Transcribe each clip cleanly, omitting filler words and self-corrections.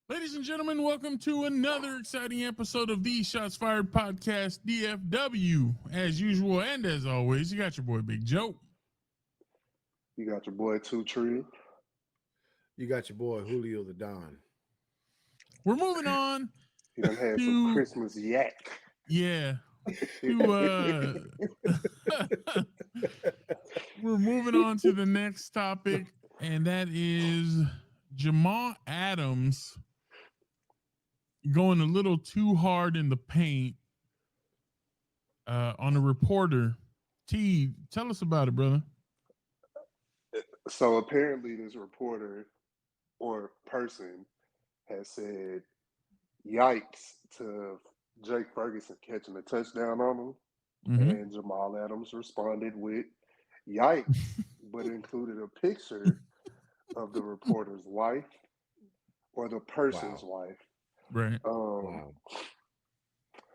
Ladies and gentlemen, welcome to another exciting episode of the Shots Fired Podcast, DFW. As usual, and as always, you got your boy Big Joe. You got your boy Two Tree. You got your boy Julio the Don. We're moving on He done had some to Christmas yak. yeah. We're moving on to the next topic, and that is Jamal Adams going a little too hard in the paint on a reporter. T, tell us about it, brother. So apparently this reporter or person has said yikes to Jake Ferguson catching a touchdown on him. Mm-hmm. And Jamal Adams responded with yikes, but included a picture of the reporter's wife or the person's wife. Right. Wow.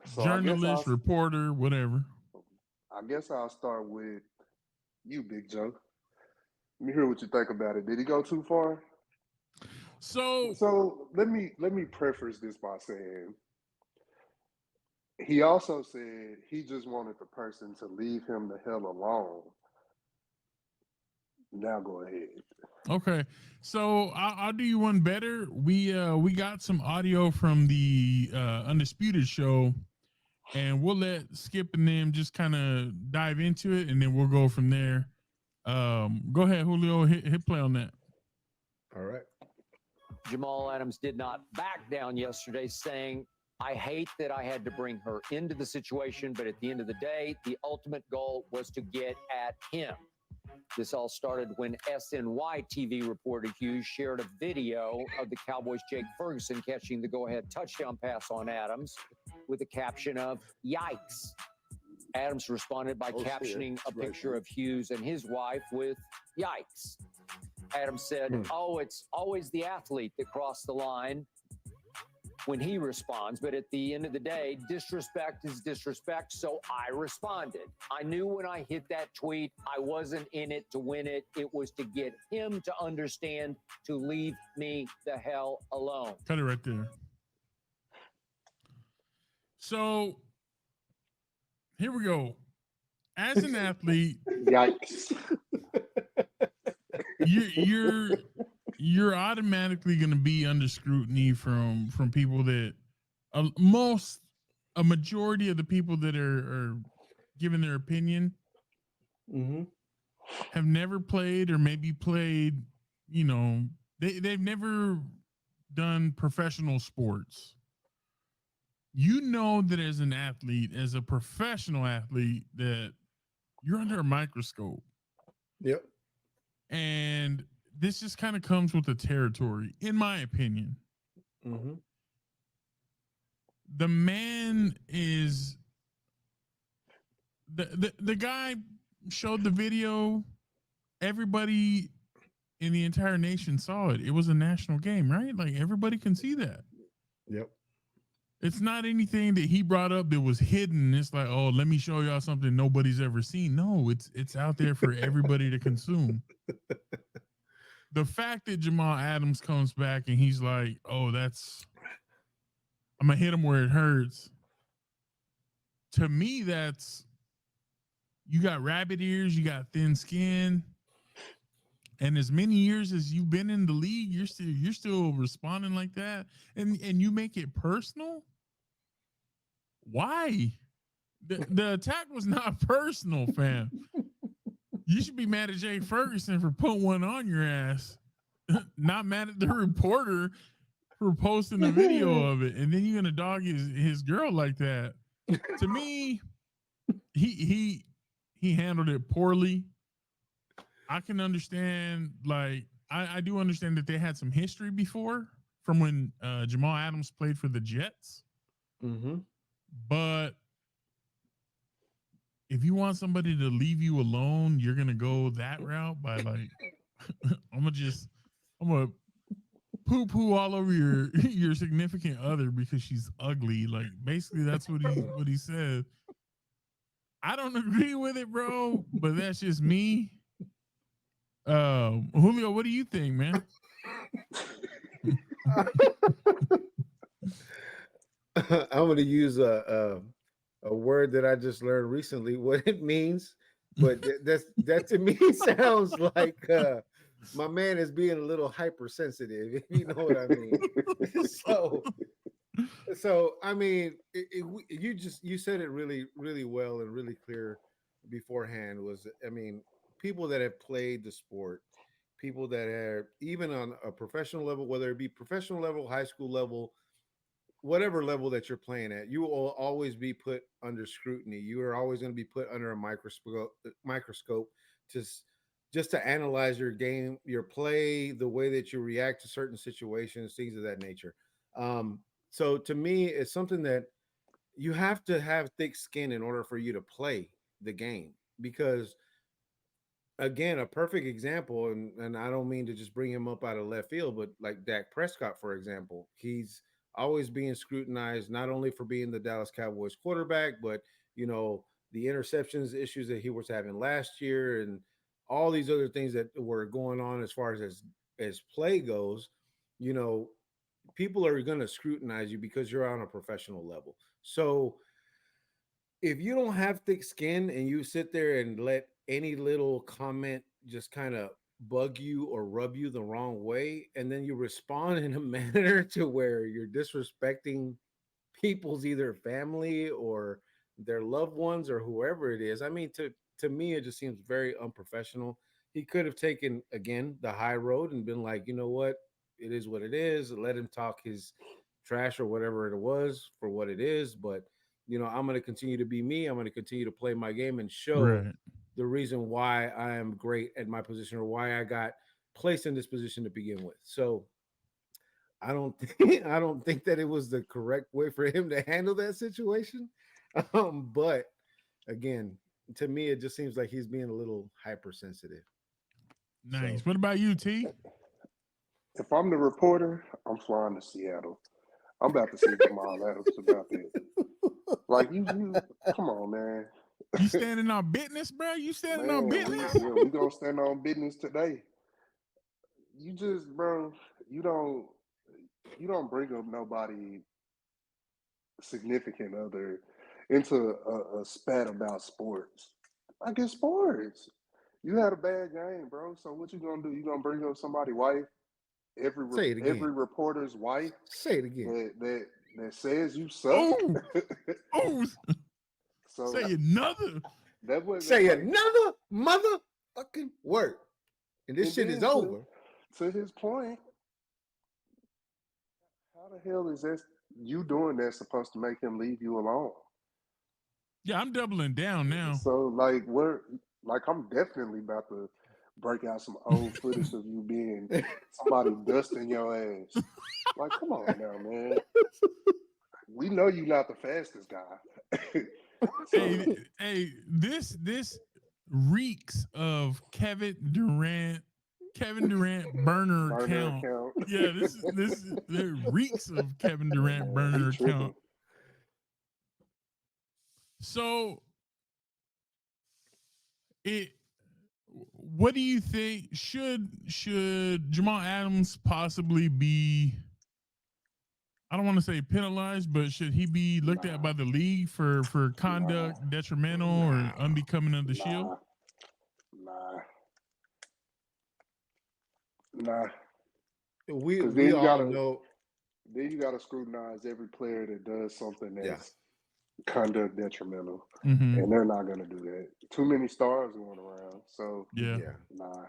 So Journalist, reporter, whatever. I guess I'll start with you, Big Joe. Let me hear what you think about it. Did he go too far? So let me preface this by saying he also said he just wanted the person to leave him the hell alone. Now go ahead. Okay, so I'll do you one better. We got some audio from the Undisputed show, and we'll let Skip and them just kind of dive into it, and then we'll go from there. Go ahead, Julio, hit play on that. All right. Jamal Adams did not back down yesterday, saying, I hate that I had to bring her into the situation, but at the end of the day, the ultimate goal was to get at him. This all started when SNY TV reporter Hughes shared a video of the Cowboys' Jake Ferguson catching the go-ahead touchdown pass on Adams with a caption of yikes. Adams responded by captioning a picture of Hughes and his wife with yikes. Adams said, oh, it's always the athlete that crossed the line when he responds. But at the end of the day, disrespect is disrespect. So I responded. I knew when I hit that tweet, I wasn't in it to win it. It was to get him to understand to leave me the hell alone. Cut it right there. So here we go. As an athlete, Yikes. you're automatically going to be under scrutiny from people that a majority of the people that are giving their opinion have never played or maybe played, they've never done professional sports. You know that as an athlete, as a professional athlete, that you're under a microscope. Yep. And this just kind of comes with the territory, in my opinion. Mm-hmm. The man is the guy showed the video. Everybody in the entire nation saw it. It was a national game, right? Like everybody can see that. Yep. It's not anything that he brought up that was hidden. It's like, oh, let me show y'all something nobody's ever seen. No, it's out there for everybody to consume. The fact that Jamal Adams comes back and he's like, oh, I'm going to hit him where it hurts. To me, that's, you got rabbit ears, you got thin skin. And as many years as you've been in the league, you're still responding like that. And you make it personal? Why? The attack was not personal, fam. You should be mad at Jake Ferguson for putting one on your ass. Not mad at the reporter for posting the video of it. And then you're gonna dog his girl like that. To me, he handled it poorly. I can understand, like, I do understand that they had some history before from when Jamal Adams played for the Jets. Mm-hmm. But if you want somebody to leave you alone, you're gonna go that route by like, I'm gonna poo all over your significant other because she's ugly. Like basically that's what he said. I don't agree with it, bro, but that's just me. Julio, what do you think, man? I'm going to use a word that I just learned recently, what it means, but that to me sounds like my man is being a little hypersensitive, if you know what I mean. so I mean, you said it really well and really clear beforehand. Was I mean, people that have played the sport, people that are even on a professional level, whether it be professional level, high school level, whatever level that you're playing at, you will always be put under scrutiny. You are always going to be put under a microscope to just to analyze your game, your play, the way that you react to certain situations, things of that nature. Um, so to me, it's something that you have to have thick skin in order for you to play the game because again, a perfect example, and I don't mean to just bring him up out of left field, but like Dak Prescott, for example, he's always being scrutinized not only for being the Dallas Cowboys quarterback, but you know the interceptions issues that he was having last year, and all these other things that were going on as far as play goes. You know, people are going to scrutinize you because you're on a professional level. So if you don't have thick skin and you sit there and let any little comment just kind of bug you or rub you the wrong way, and then you respond in a manner to where you're disrespecting people's either family or their loved ones or whoever it is. I mean, to me, it just seems very unprofessional. He could have taken again the high road and been like, you know what, it is what it is. Let him talk his trash or whatever it was for what it is. But you know, I'm going to continue to be me. I'm going to continue to play my game and show Right. the reason why I am great at my position or why I got placed in this position to begin with. So I don't think I don't think that it was the correct way for him to handle that situation. But again, to me, it just seems like he's being a little hypersensitive. Nice. So What about you, T? If I'm the reporter, I'm flying to Seattle. I'm about to see Jamal Adams about that. Like you, come on, man. You standing on business, bro? You standing on Man, we business? yeah, we gonna stand on business today. You just, bro, you don't you don't bring up nobody significant other into a spat about sports. Like it's sports. You had a bad game, bro. So what you gonna do? You gonna bring up somebody's wife? say it again. Every reporter's wife Say it again. that says you suck. Oh, oh, So say another. that wasn't Say like, another motherfucking word, and this and shit is then over. to his point, how the hell is that you doing that supposed to make him leave you alone? Yeah, I'm doubling down now. So like we're like I'm definitely about to break out some old footage of you being somebody dusting your ass. Like, come on now, man. We know you're not the fastest guy. So Hey, hey, this reeks of Kevin Durant burner burner account. account. Yeah, this it reeks of Kevin Durant Man, he burner tripping. account. So it what do you think should Jamal Adams possibly be, I don't want to say penalized, but should he be looked at Nah, by the league for nah, conduct detrimental or nah, unbecoming of the shield? nah, nah, nah. Because We all know. then you gotta scrutinize every player that does something Yeah, that's conduct detrimental, Mm-hmm. and they're not gonna do that. Too many stars going around, so Yeah. yeah. nah.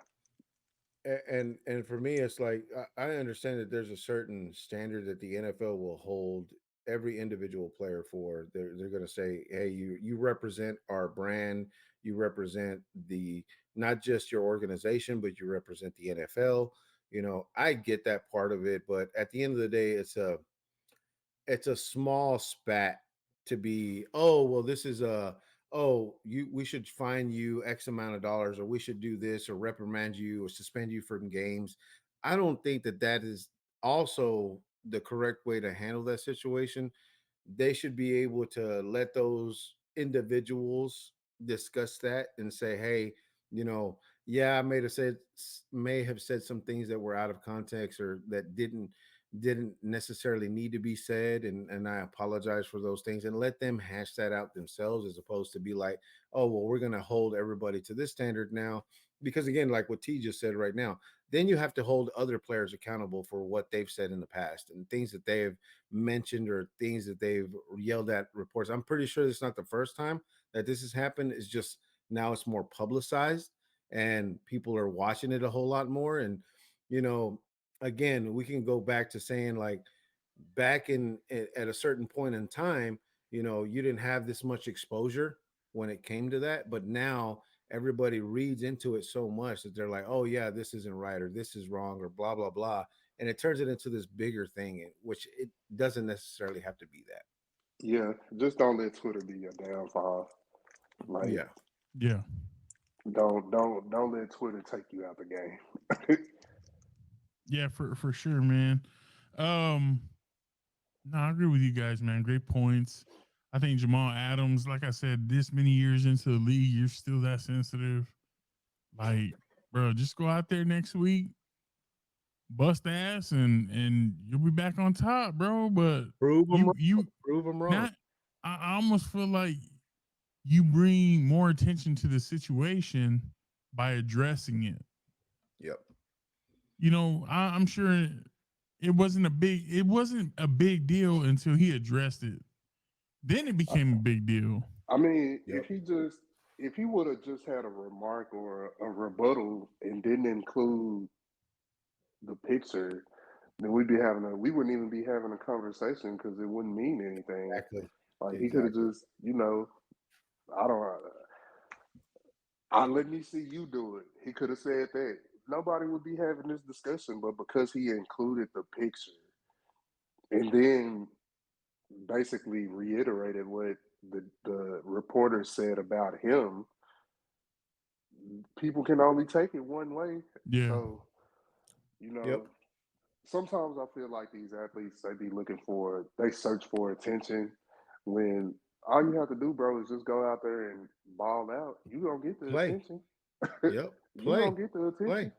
And for me, it's like I understand that there's a certain standard that the NFL will hold every individual player for. They're going to say, hey, you represent our brand, you represent the not just your organization, but you represent the NFL. You know, I get that part of it, but at the end of the day, it's a small spat to be, oh well, this is a, oh, you, we should fine you x amount of dollars, or we should do this or reprimand you or suspend you from games. I don't think that that is also the correct way to handle that situation. They should be able to let those individuals discuss that and say, hey, you know, yeah, I may have said some things that were out of context or that didn't didn't necessarily need to be said, and I apologize for those things, and let them hash that out themselves, as opposed to be like, oh well, we're going to hold everybody to this standard now. Because again, like what T just said right now, then you have to hold other players accountable for what they've said in the past and things that they've mentioned or things that they've yelled at reports. I'm pretty sure it's not the first time that this has happened. It's just now it's more publicized and people are watching it a whole lot more. And you know, again, we can go back to saying like back in at a certain point in time, you know, you didn't have this much exposure when it came to that, but now everybody reads into it so much that they're like, oh yeah, this isn't right or this is wrong or blah blah blah, and it turns it into this bigger thing, which it doesn't necessarily have to be that. Yeah, just don't let Twitter be your downfall. Like, Yeah, Yeah. don't let Twitter take you out the game. Yeah, for sure, man. Um, no, I agree with you guys, man. Great points. I think Jamal Adams, like I said, this many years into the league, you're still that sensitive. Like, bro, just go out there next week, bust ass, and you'll be back on top, bro. But prove them wrong. you Prove them wrong. not. I almost feel like you bring more attention to the situation by addressing it. Yep. You know, I'm sure it wasn't a big deal until he addressed it. Then it became a big deal. I mean, Yep. if he would have just had a remark or a rebuttal and didn't include the picture, then we wouldn't even be having a conversation because it wouldn't mean anything. Exactly. Like he could have just, I don't. Let me see you do it. He could have said that. Nobody would be having this discussion, but because he included the picture and then basically reiterated what the reporter said about him, people can only take it one way. Yeah. So, Yep. sometimes I feel like these athletes, they search for attention when all you have to do, bro, is just go out there and ball out. You gonna get the Play. attention. Yep. You Play. gonna get the attention. Play.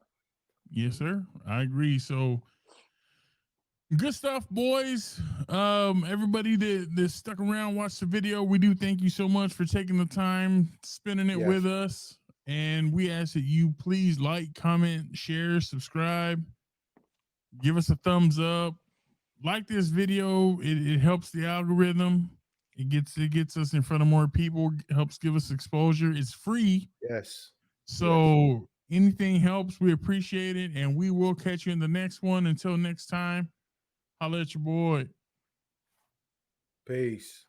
Yes, sir. I agree. So good stuff, boys. Everybody that stuck around, watched the video. We do thank you so much for taking the time, spending it Yes. with us. And we ask that you please like, comment, share, subscribe, give us a thumbs up. Like this video, it helps the algorithm. It gets us in front of more people, helps give us exposure. It's free. Yes. So anything helps. We appreciate it. And we will catch you in the next one. Until next time, holla at your boy. Peace.